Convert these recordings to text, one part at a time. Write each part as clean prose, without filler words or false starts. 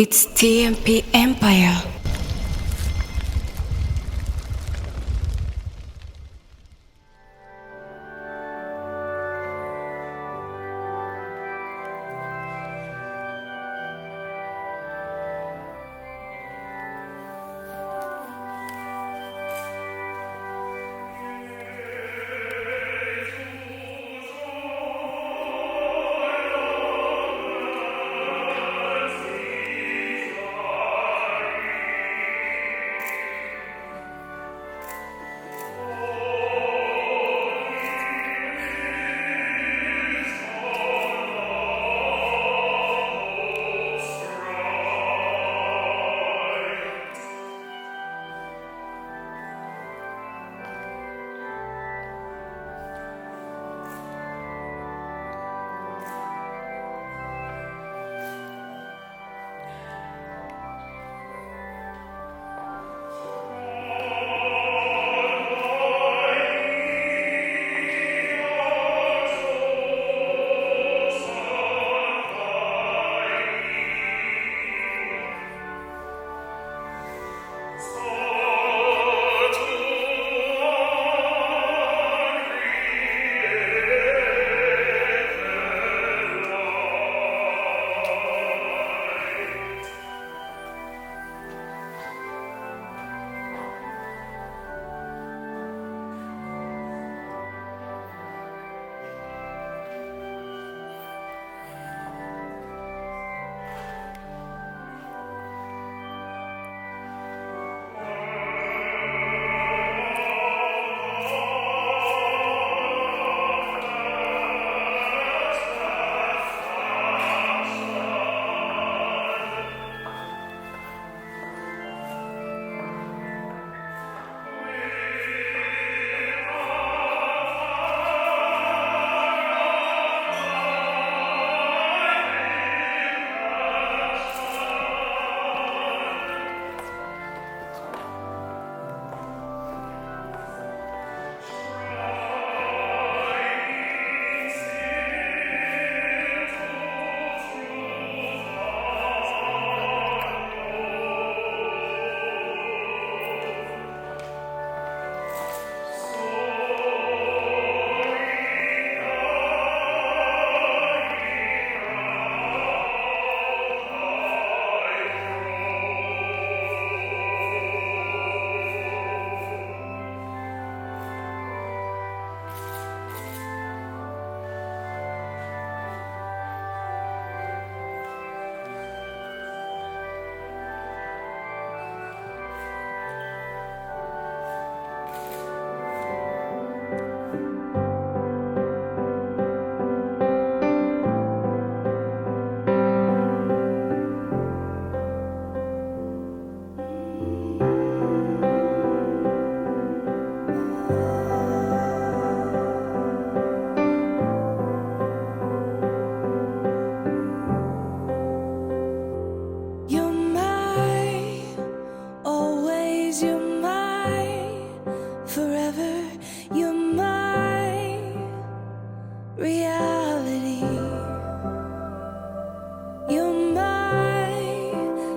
It's TMP Empire.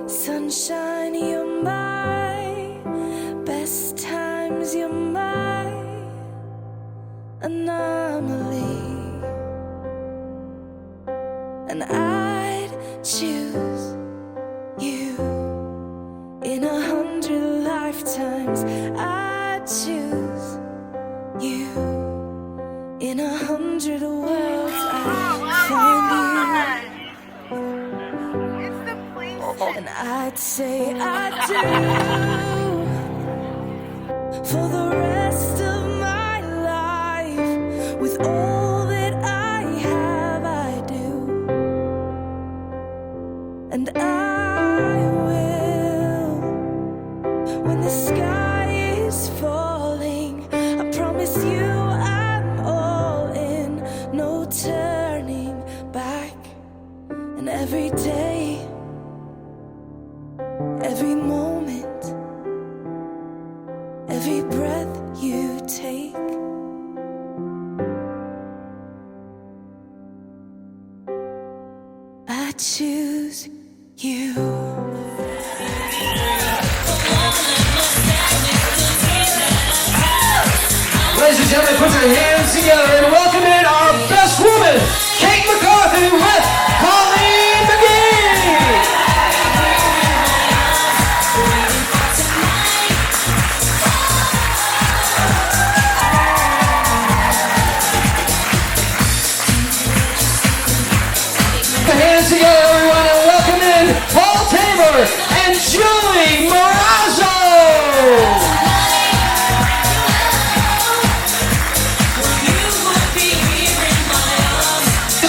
Sunshine, you're my best times, you're my anomaly. And I'd choose you in 100 lifetimes. I'd choose you in 100 worlds. I'd find you. And I'd say I do for the rest of my life. With all that I have, I do. And I will, when the sky is falling, I promise you I'm all in. No turning back. And every day, every moment, every breath you take, I choose you. gentlemen, put your hands together and welcome in our best woman, Kate McCarthy with Colleen McGee. Put your hands together, everyone, and welcome in Paul Tabor and Julie Marazzo.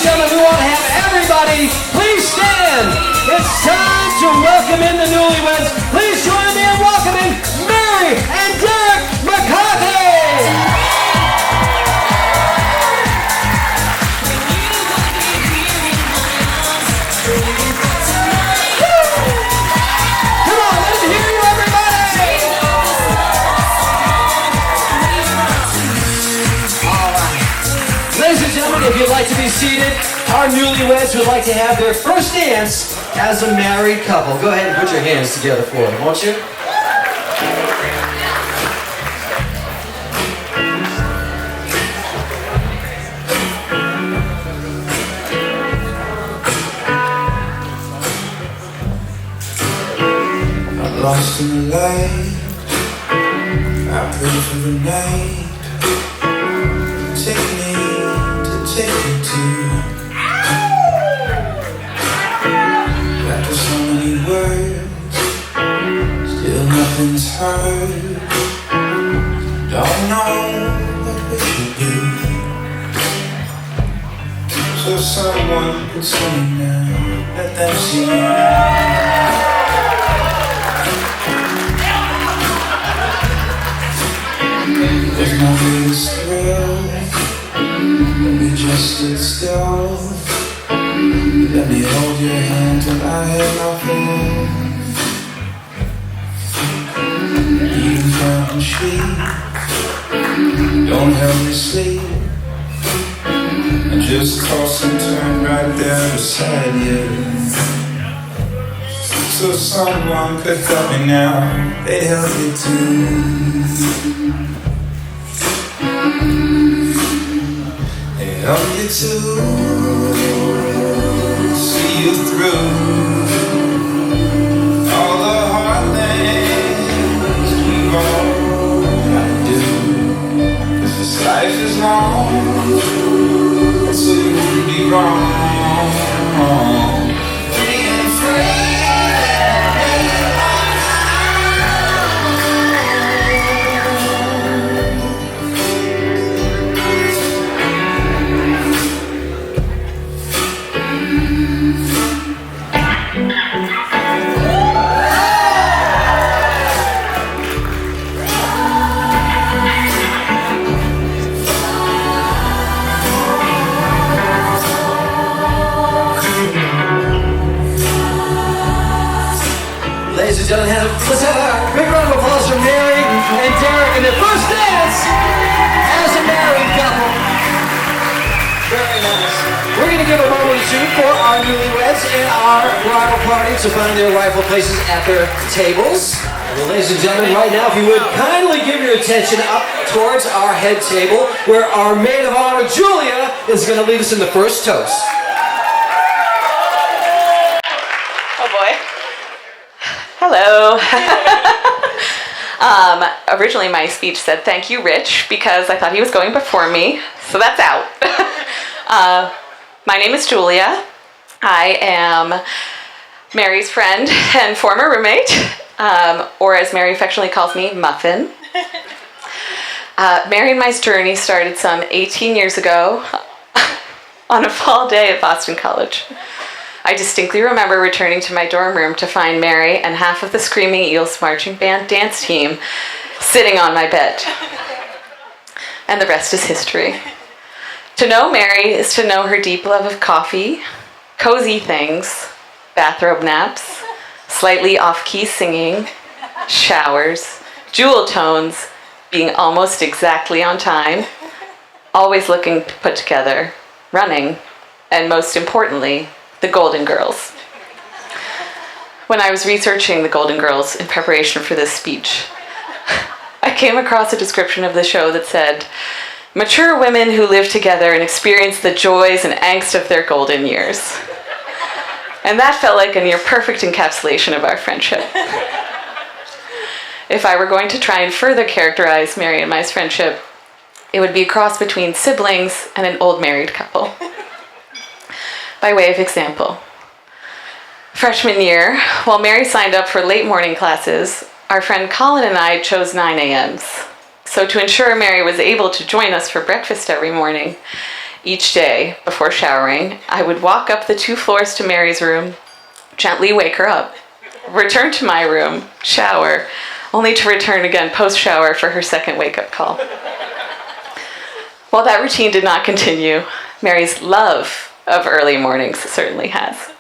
Gentlemen, we want to have everybody please stand. It's time to welcome in the newlyweds. Please join me in welcoming Mary and Derek McCarthy. Come on, let's hear you, everybody. All right. Ladies and gentlemen, if you'd like to be seated, our newlyweds would like to have their first dance as a married couple. Go ahead and put your hands together for them, won't you? I'm lost in the light. I pray for the night. Take me to take me to. After so many words, still nothing's heard. Don't know what we should do. So someone could see me now. Let them see me. There's no greatest thrill when we just stood still. Let me hold your hand till I have nothing. Even count and sheep don't help me sleep. I just toss and turn right there beside you. So someone could help me now. They'd help you too. Help you to see you through all the hard things we've all gotta do. 'Cause this life is long, so you wouldn't be wrong. Being free. Ladies and gentlemen, let's have a big round of applause for Mary and Derek in their first dance as a married couple. Very nice. We're going to give a moment or two for our newlyweds and our bridal party to find their rightful places at their tables. Well, ladies and gentlemen, right now, if you would kindly give your attention up towards our head table, where our maid of honor, Julia, is going to lead us in the first toast. Oh boy. Hello. Originally my speech said thank you, Rich, because I thought he was going before me, so that's out. My name is Julia. I am Mary's friend and former roommate, or as Mary affectionately calls me, Muffin. Mary and my journey started some 18 years ago on a fall day at Boston College. I distinctly remember returning to my dorm room to find Mary and half of the Screaming Eels marching band dance team sitting on my bed. And the rest is history. To know Mary is to know her deep love of coffee, cozy things, bathrobe naps, slightly off-key singing, showers, jewel tones, being almost exactly on time, always looking put together, running, and most importantly, the Golden Girls. When I was researching the Golden Girls in preparation for this speech, I came across a description of the show that said, Mature women who live together and experience the joys and angst of their golden years. And that felt like a near perfect encapsulation of our friendship. If I were going to try and further characterize Mary and my friendship, it would be a cross between siblings and an old married couple. By way of example, freshman year, while Mary signed up for late morning classes, our friend Colin and I chose 9 a.m.s. So to ensure Mary was able to join us for breakfast every morning, each day before showering, I would walk up the 2 floors to Mary's room, gently wake her up, return to my room, shower, only to return again post-shower for her second wake-up call. While that routine did not continue, Mary's love of early mornings certainly has.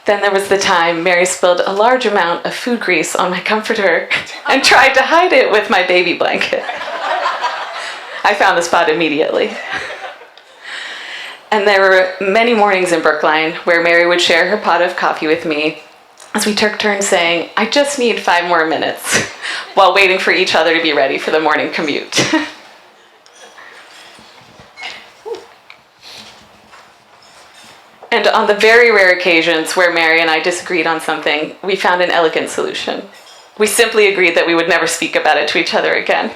Then there was the time Mary spilled a large amount of food grease on my comforter and tried to hide it with my baby blanket. I found the spot immediately. And there were many mornings in Brookline where Mary would share her pot of coffee with me as we took turns saying, "I just need 5 more minutes," while waiting for each other to be ready for the morning commute. And on the very rare occasions where Mary and I disagreed on something, we found an elegant solution. We simply agreed that we would never speak about it to each other again.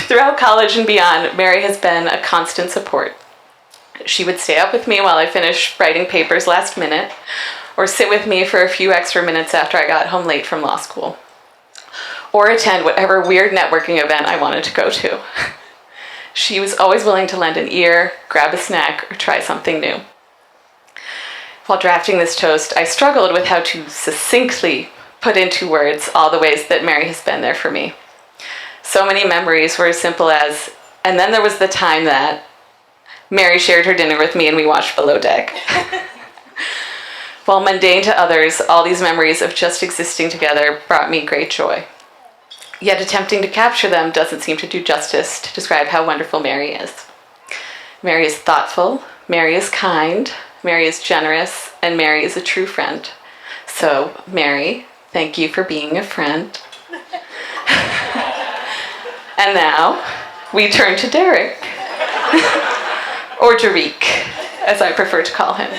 Throughout college and beyond, Mary has been a constant support. She would stay up with me while I finished writing papers last minute, or sit with me for a few extra minutes after I got home late from law school, or attend whatever weird networking event I wanted to go to. She was always willing to lend an ear, grab a snack, or try something new. While drafting this toast, I struggled with how to succinctly put into words all the ways that Mary has been there for me. So many memories were as simple as, and then there was the time that Mary shared her dinner with me and we watched Below Deck. While mundane to others, all these memories of just existing together brought me great joy. Yet attempting to capture them doesn't seem to do justice to describe how wonderful Mary is. Mary is thoughtful, Mary is kind, Mary is generous, and Mary is a true friend. So, Mary, thank you for being a friend. And now, we turn to Derek. Or Derek, as I prefer to call him.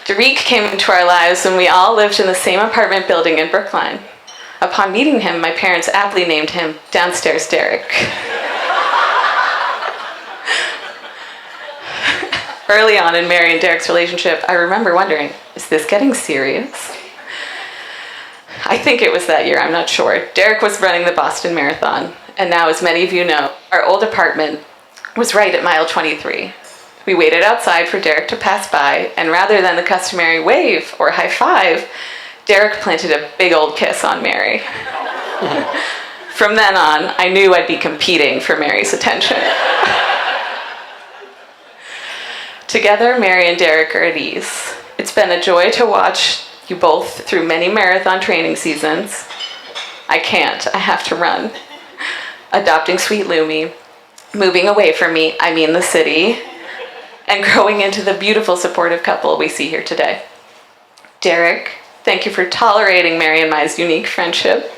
Derek came into our lives when we all lived in the same apartment building in Brookline. Upon meeting him, my parents aptly named him Downstairs Derek. Early on in Mary and Derek's relationship, I remember wondering, is this getting serious? I think it was that year, I'm not sure. Derek was running the Boston Marathon, and now, as many of you know, our old apartment was right at mile 23. We waited outside for Derek to pass by, and rather than the customary wave or high five, Derek planted a big old kiss on Mary. From then on, I knew I'd be competing for Mary's attention. Together, Mary and Derek are at ease. It's been a joy to watch you both through many marathon training seasons. I can't, I have to run. Adopting sweet Lumi, moving away from me, I mean the city, and growing into the beautiful supportive couple we see here today. Derek, thank you for tolerating Mary and my unique friendship.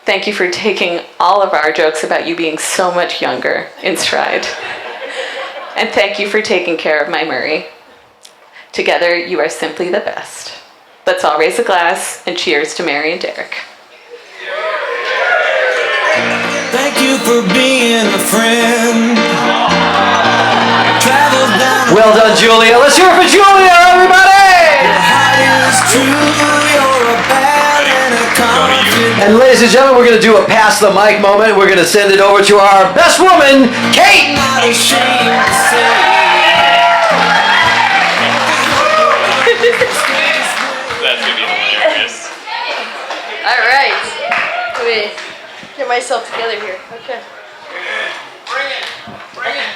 Thank you for taking all of our jokes about you being so much younger in stride. And thank you for taking care of my Murray. Together, you are simply the best. Let's all raise a glass and cheers to Mary and Derek. Thank you for being a friend. Travel down. Well done, Julia. Let's hear it for Julia, everybody! Your heart is true. You're a pal and a confidant. And ladies and gentlemen, we're going to do a pass the mic moment. We're going to send it over to our best woman, Kate. Not ashamed to say. That's gonna be hilarious. All right. Let me get myself together here. Okay. Bring it. Bring it.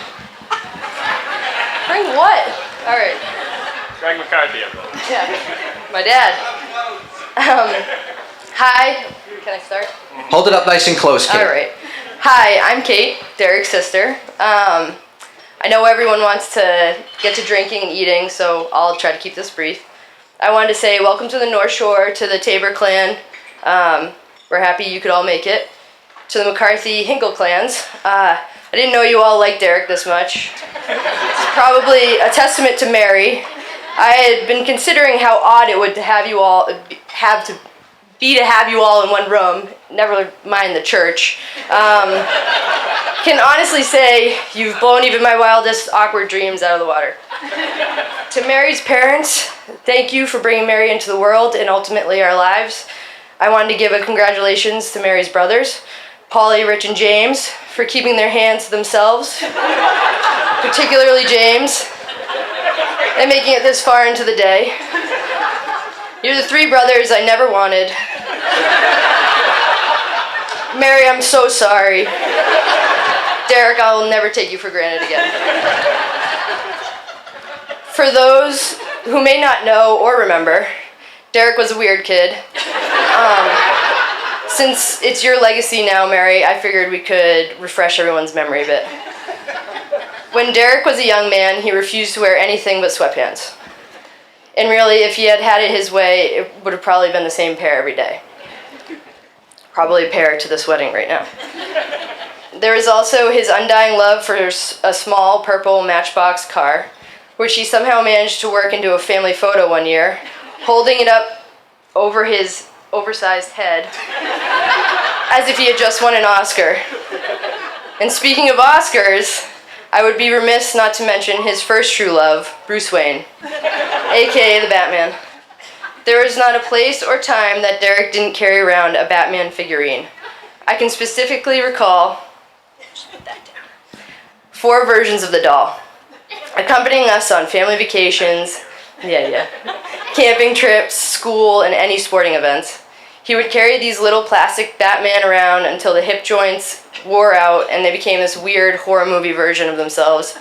Bring what? All right. Greg McCarthy, everyone. Yeah. My dad. Hi. Can I start? Hold it up nice and close, Kate. All right. Hi, I'm Kate, Derek's sister. I know everyone wants to get to drinking and eating, so I'll try to keep this brief. I wanted to say welcome to the North Shore, to the Tabor clan. We're happy you could all make it. To the McCarthy Hinkle clans, I didn't know you all liked Derek this much. It's probably a testament to Mary. I had been considering how odd it would have you all have you all in one room. Never mind the church. Can honestly say you've blown even my wildest awkward dreams out of the water. To Mary's parents, thank you for bringing Mary into the world and ultimately our lives. I wanted to give a congratulations to Mary's brothers, Polly, Rich, and James, for keeping their hands to themselves, particularly James, and making it this far into the day. You're the three brothers I never wanted. Mary, I'm so sorry. Derek, I will never take you for granted again. For those who may not know or remember, Derek was a weird kid. Since it's your legacy now, Mary, I figured we could refresh everyone's memory a bit. When Derek was a young man, he refused to wear anything but sweatpants. And really, if he had had it his way, it would have probably been the same pair every day. Probably a pair to this wedding right now. There is also his undying love for a small purple Matchbox car, which he somehow managed to work into a family photo one year, holding it up over his oversized head as if he had just won an Oscar. And speaking of Oscars, I would be remiss not to mention his first true love, Bruce Wayne, aka the Batman. There is not a place or time that Derek didn't carry around a Batman figurine. I can specifically recall 4 versions of the doll, accompanying us on family vacations, camping trips, school, and any sporting events. He would carry these little plastic Batman around until the hip joints wore out and they became this weird horror movie version of themselves.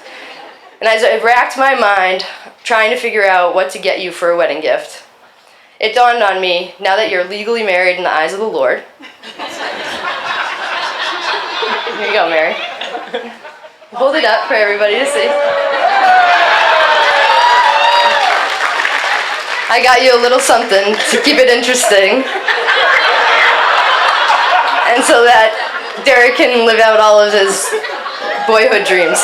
And as I racked my mind trying to figure out what to get you for a wedding gift, it dawned on me, now that you're legally married in the eyes of the Lord. Here you go, Mary. Hold it up for everybody to see. I got you a little something to keep it interesting. And so that Derek can live out all of his boyhood dreams.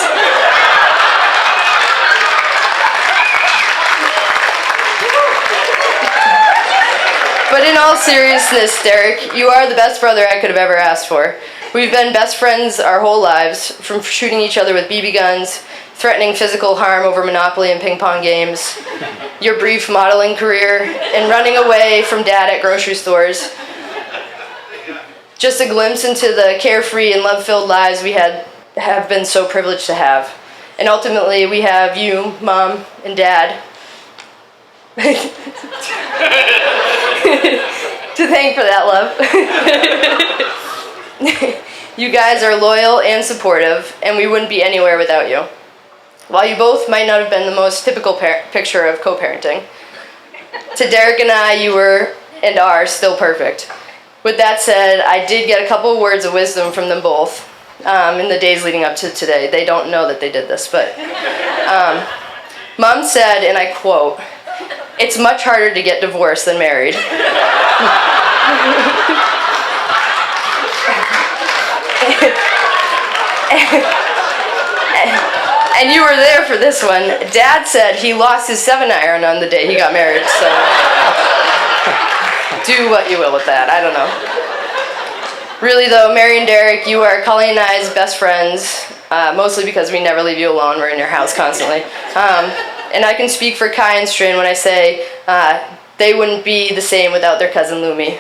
But in all seriousness, Derek, you are the best brother I could have ever asked for. We've been best friends our whole lives, from shooting each other with BB guns, threatening physical harm over Monopoly and ping pong games, your brief modeling career, and running away from Dad at grocery stores. Just a glimpse into the carefree and love-filled lives we have been so privileged to have. And ultimately, we have you, Mom, and Dad, to thank for that love. You guys are loyal and supportive, and we wouldn't be anywhere without you. While you both might not have been the most typical picture of co-parenting, to Derek and I, you were and are still perfect. With that said, I did get a couple of words of wisdom from them both in the days leading up to today. They don't know that they did this, but Mom said, and I quote, "It's much harder to get divorced than married." And you were there for this one. Dad said he lost his 7-iron on the day he got married, so do what you will with that. I don't know. Really, though, Mary and Derek, you are Colleen and I's best friends, mostly because we never leave you alone. We're in your house constantly. And I can speak for Kai and Strin when I say they wouldn't be the same without their cousin Lumi.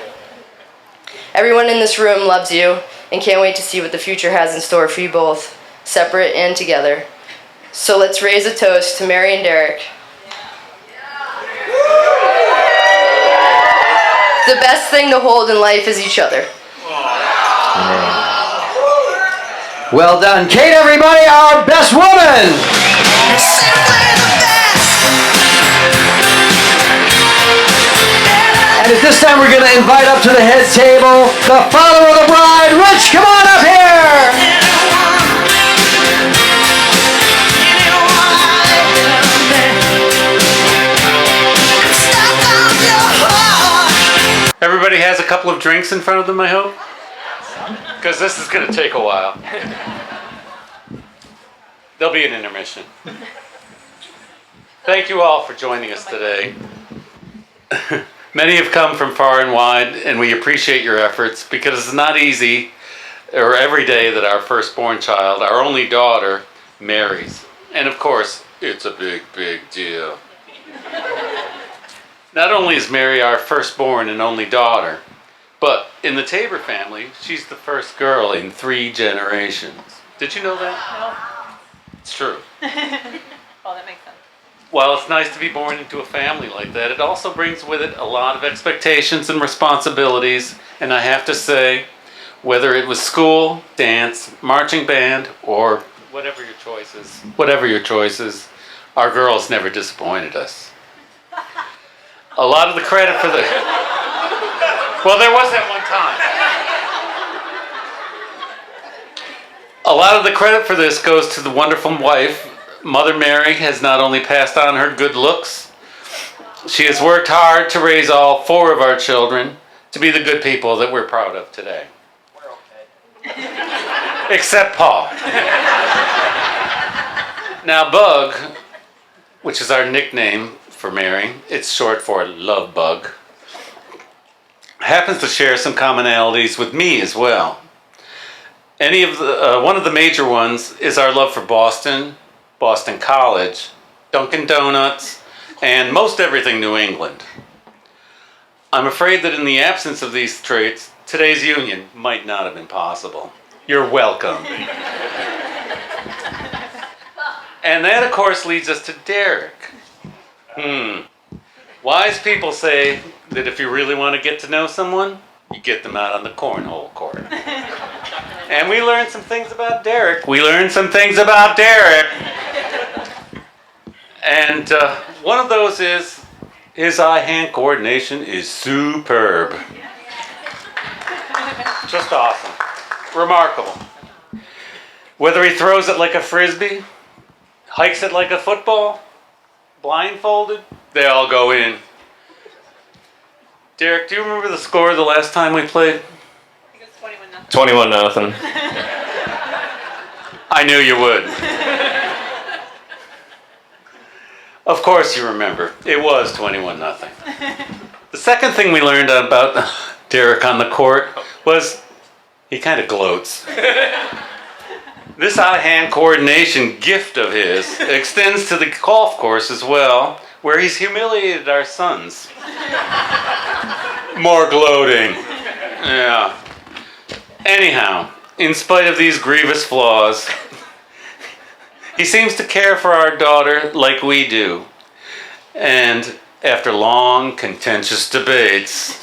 Everyone in this room loves you and can't wait to see what the future has in store for you both, separate and together. So let's raise a toast to Mary and Derek. The best thing to hold in life is each other. Well done. Kate, everybody, our best woman. And at this time, we're going to invite up to the head table the father of the bride. Rich, come on up here. Everybody has a cup couple of drinks in front of them, I hope? Because this is going to take a while. There'll be an intermission. Thank you all for joining us today. Many have come from far and wide, and we appreciate your efforts because it's not easy or every day that our firstborn child, our only daughter, marries. And of course, it's a big, big deal. Not only is Mary our firstborn and only daughter, but in the Tabor family, she's the first girl in 3 generations. Did you know that? No. It's true. Well, that makes sense. While it's nice to be born into a family like that, it also brings with it a lot of expectations and responsibilities. And I have to say, whether it was school, dance, marching band, or whatever your choices, our girls never disappointed us. A lot of the credit for the... Well, there was that one time. A lot of the credit for this goes to the wonderful wife. Mother Mary has not only passed on her good looks, she has worked hard to raise all 4 of our children to be the good people that we're proud of today. We're okay. Except Paul. Now, Bug, which is our nickname for Mary, it's short for Love Bug, happens to share some commonalities with me as well. One of the major ones is our love for Boston, Boston College, Dunkin' Donuts, and most everything New England. I'm afraid that in the absence of these traits, today's union might not have been possible. You're welcome. And that, of course, leads us to Derek. Wise people say that if you really want to get to know someone, you get them out on the cornhole court. And we learned some things about Derek. And one of those is his eye-hand coordination is superb. Just awesome. Remarkable. Whether he throws it like a frisbee, hikes it like a football, blindfolded, they all go in. Derek, do you remember the score the last time we played? I think it was 21-0. 21-0. I knew you would. Of course you remember. It was 21-0. The second thing we learned about Derek on the court was he kind of gloats. This eye-hand coordination gift of his extends to the golf course as well, where he's humiliated our sons. More gloating. Yeah. Anyhow, in spite of these grievous flaws, he seems to care for our daughter like we do. And after long, contentious debates,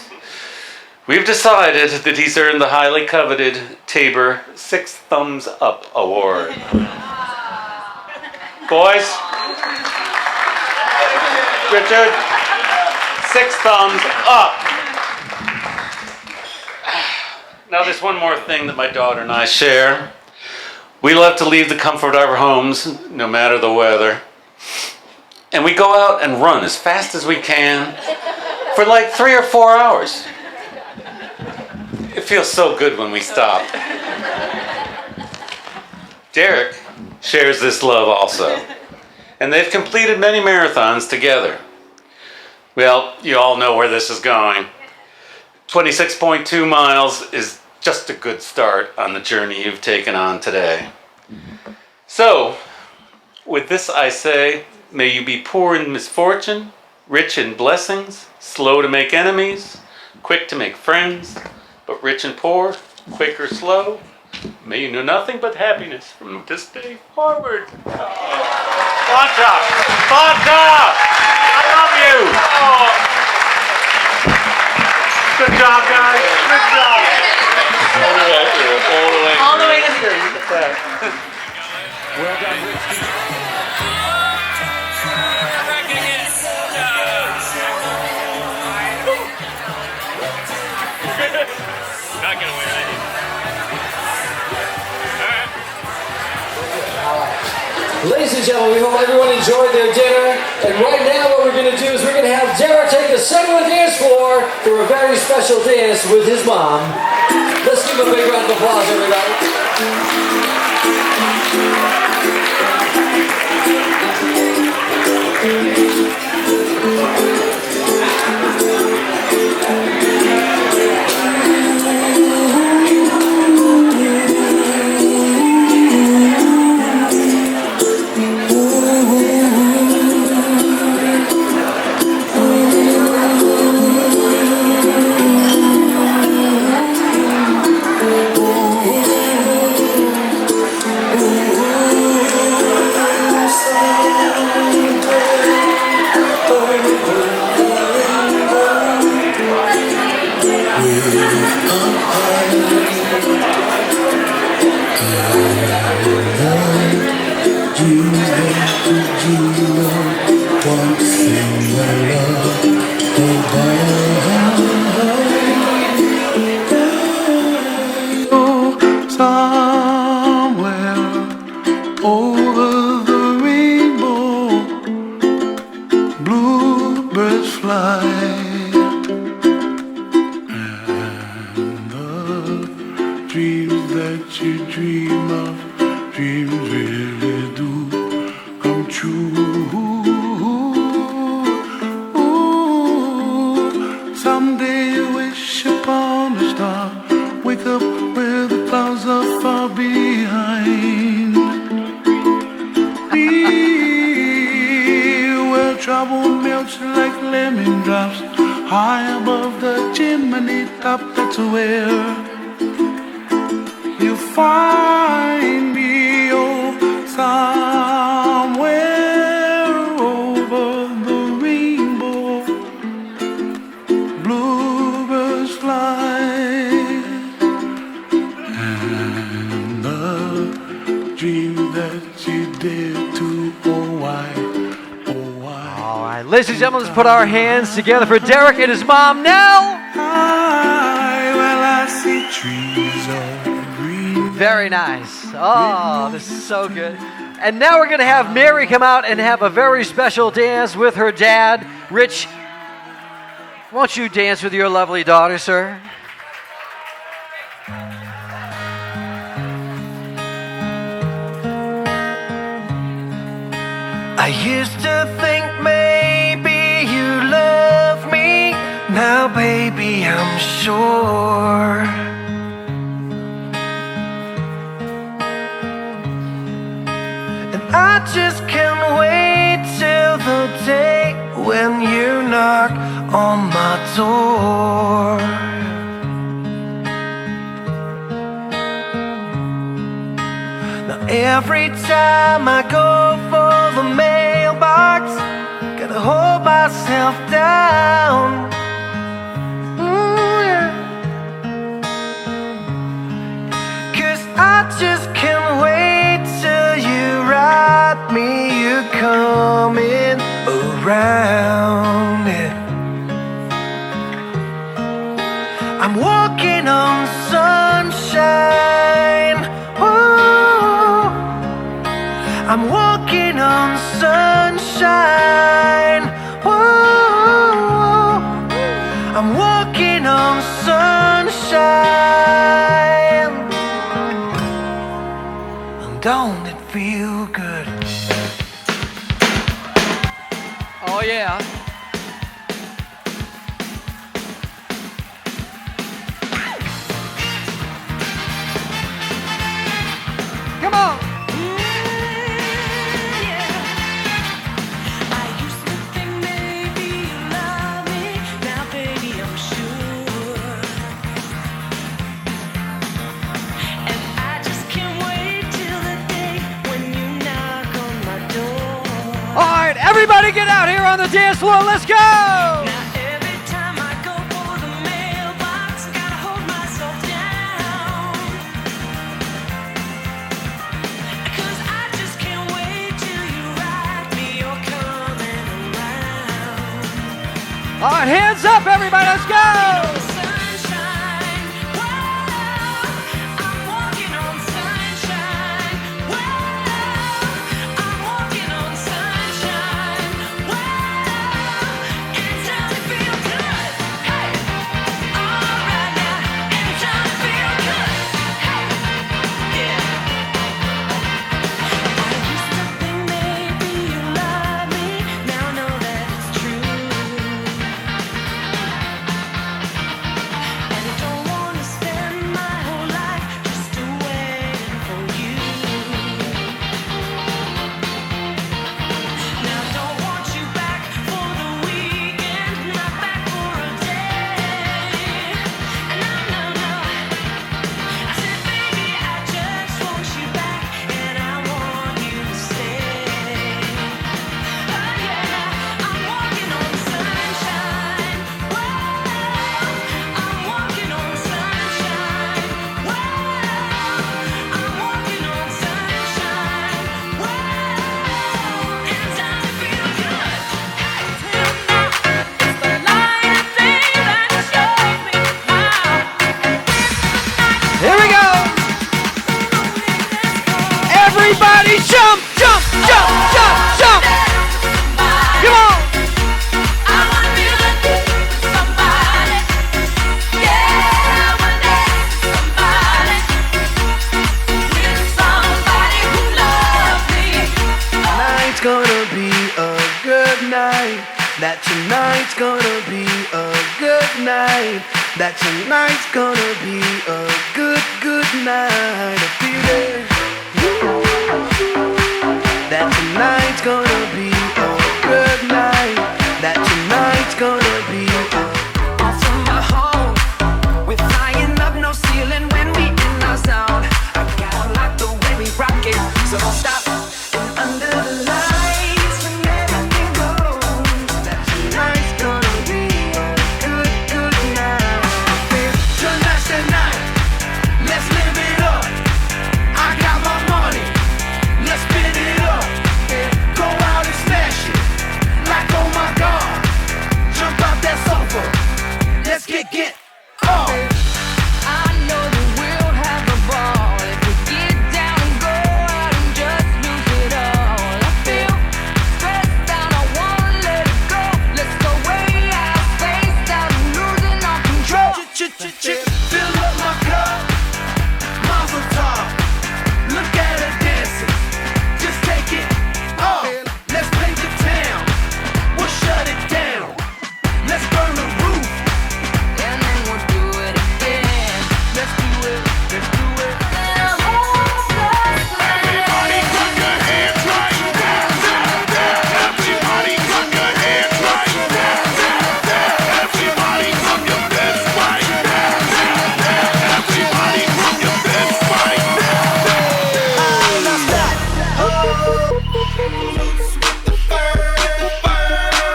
we've decided that he's earned the highly coveted Tabor 6 Thumbs Up Award. Boys, Richard, 6 thumbs up. Now there's one more thing that my daughter and I share. We love to leave the comfort of our homes, no matter the weather. And we go out and run as fast as we can for like 3 or 4 hours. It feels so good when we stop. Derek shares this love also. And they've completed many marathons together. Well, you all know where this is going. 26.2 miles is just a good start on the journey you've taken on today. So, with this I say, may you be poor in misfortune, rich in blessings, slow to make enemies, quick to make friends, but rich and poor, quick or slow. May you know nothing but happiness from this day forward. Banta! Banta! I love you! Good job, guys. Good job. All the way through. All the way through. You get that. Well done, Rich. Not gonna win, I think. Ladies and gentlemen, we hope everyone enjoyed their dinner. And right now what we're going to do is we're going to have Derek take us center of the dance floor for a very special dance with his mom. Let's give a big round of applause, everybody. Somewhere over the rainbow, bluebirds fly, and the dreams that you dream of, dreams really do come true. Someday wish upon a star, wake up where the clouds are far behind. Be where trouble melts like lemon drops, high above the chimney top. That's where you find me, oh, somewhere over the rainbow, bluebirds fly, and the dream that you did to, oh why, oh why. All right, ladies and gentlemen, let's put our hands together for Derek and his mom now. Well, I see trees of green. Very nice. Oh, this is so good. And now we're going to have Mary come out and have a very special dance with her dad. Rich, won't you dance with your lovely daughter, sir? I used to think maybe you love me. Now, baby, I'm sure. And I just can't wait till the day when you knock on my door. Now every time I go for the mailbox, gotta hold myself down. Yeah. 'Cause I just can't wait till you write me you're coming around. Yeah. I'm walking on sunshine. Whoa. I'm walking on sunshine. Whoa. I'm walking on sunshine. And don't it feel good? Oh, yeah. Come on. All right, everybody get out here on the dance floor. Let's go. All right, hands up, everybody. Let's go. night. That tonight's gonna be a good night. That tonight's gonna be a good, good night. I feel it. That tonight's gonna be a good night. That tonight's gonna be off from my home. We're flying up, no ceiling when we in our zone. I gotta like the way we rock it, so don't stop. And under the lights when everything goes, that tonight's gonna be a good, good night. Tonight's the night, let's live it up. I got my money, let's spin it up. Go out and smash it, like oh my God. Jump out that sofa, let's get up. I know that we'll have a ball if we get down and go out and just lose it all. I feel stressed out, I wanna let it go. Let's go way out, spaced out and losing our control. Fill up my cup, Mazel tov. Look at her dancing, just take it off. Let's paint the town, we'll shut it down. Let's burn the roof, and then we'll do it again. Let's do it, let's do it. Everybody clap your hands right now. Everybody clap your hands right now. Everybody clap your best right now. Everybody clap your best right now.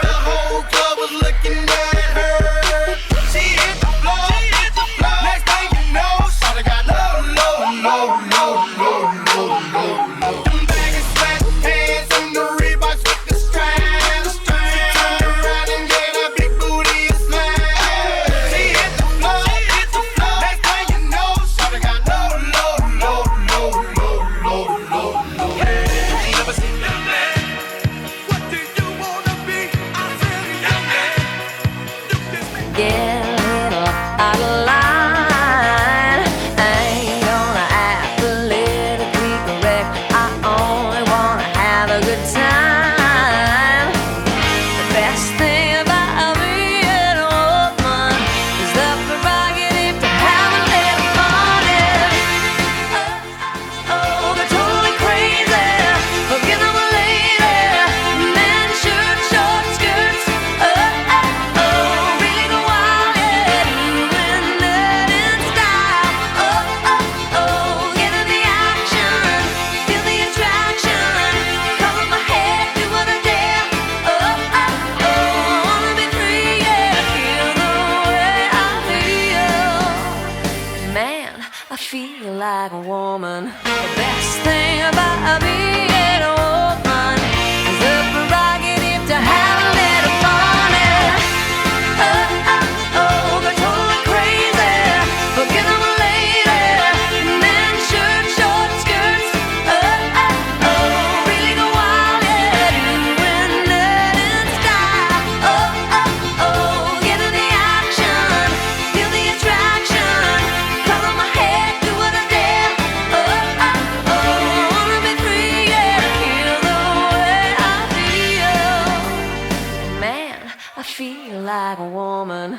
The whole club was looking at her. She hit the floor. Next thing you know, shawty got low. Them baggy sweat pants and the Reeboks with the straps. She turned around and gave that big booty a smash. She hit the floor. Next thing you know, shawty got low. Ain't never seen young man. What do you wanna be? I said young man. Get a little out of line. I ain't gonna act politically correct. I only wanna have a good time. The best thing about being a woman is the prerogative to have a little fun. Oh, they're totally crazy. Forget them a lady. Men shirt, short skirts. Really go wild, yeah. Doing that in style. Get in the action. Feel the attraction. Cover my head, do what I dare. Wanna be free, yeah. Feel the way I feel. Man, I feel like a woman. The best thing about being a woman is the prerogative to have a little fun. They're totally crazy. Forget them a lady. Men shirt, short skirts. Really go wild, yeah. Doing that in style. Get in the action. Feel the attraction. Cover my head, do what I dare. Wanna be free, yeah. Feel the way I feel. Man, I feel like a woman.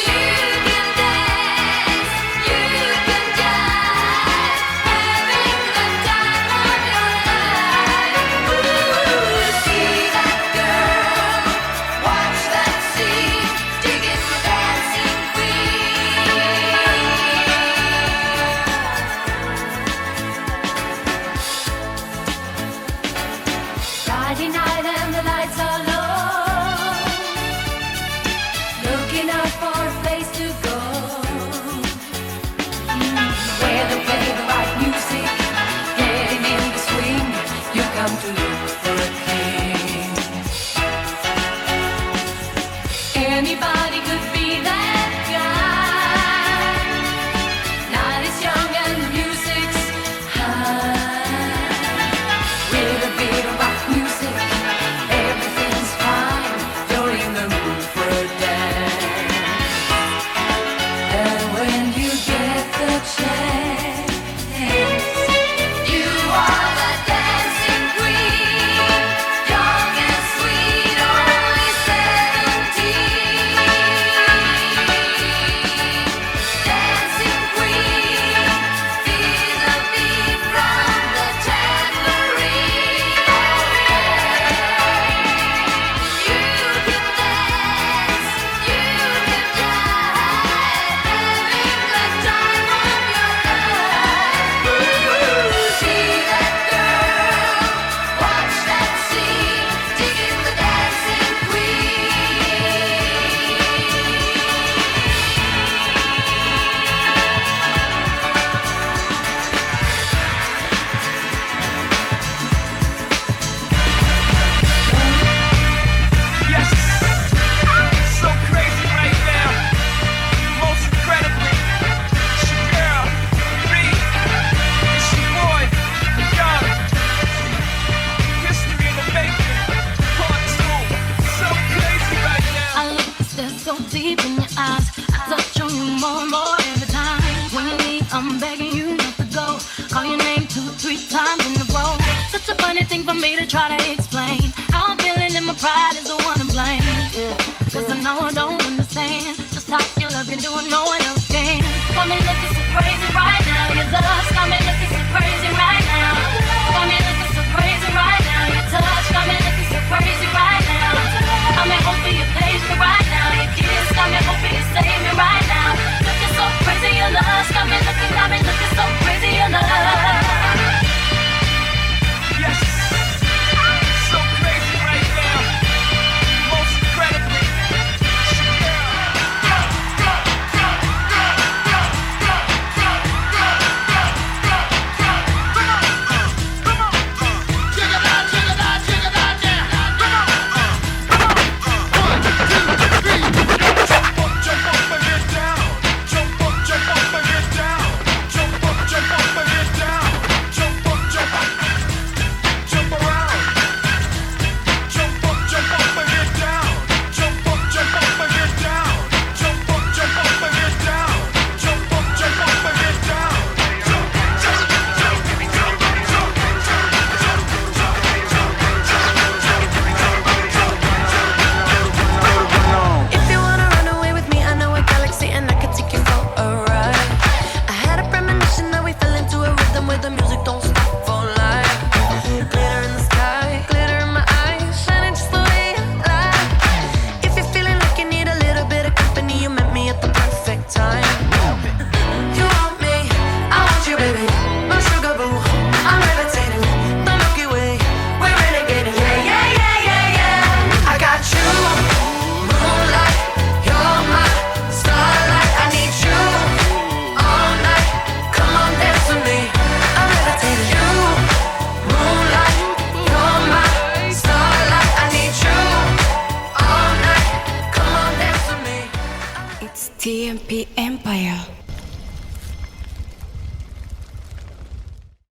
You can dance, you can jive, having the time of your life. See that girl, watch that scene, dig it, dancing queen. Friday night and the lights are low. Looking out for a place to go. Where they play the right music, getting in the swing. You come to look for a king. Anybody could be that guy. Night is young and the music's high. With a bit of rock music, everything's fine. You're in the mood for a dance. And when you get the chance, you are the dancing queen. anything for me to try to explain how I'm feeling and my pride is the one to blame. Yeah. Cause I know I don't understand just how your love can do what no one else can. Got me looking so crazy right now, your love got me looking so crazy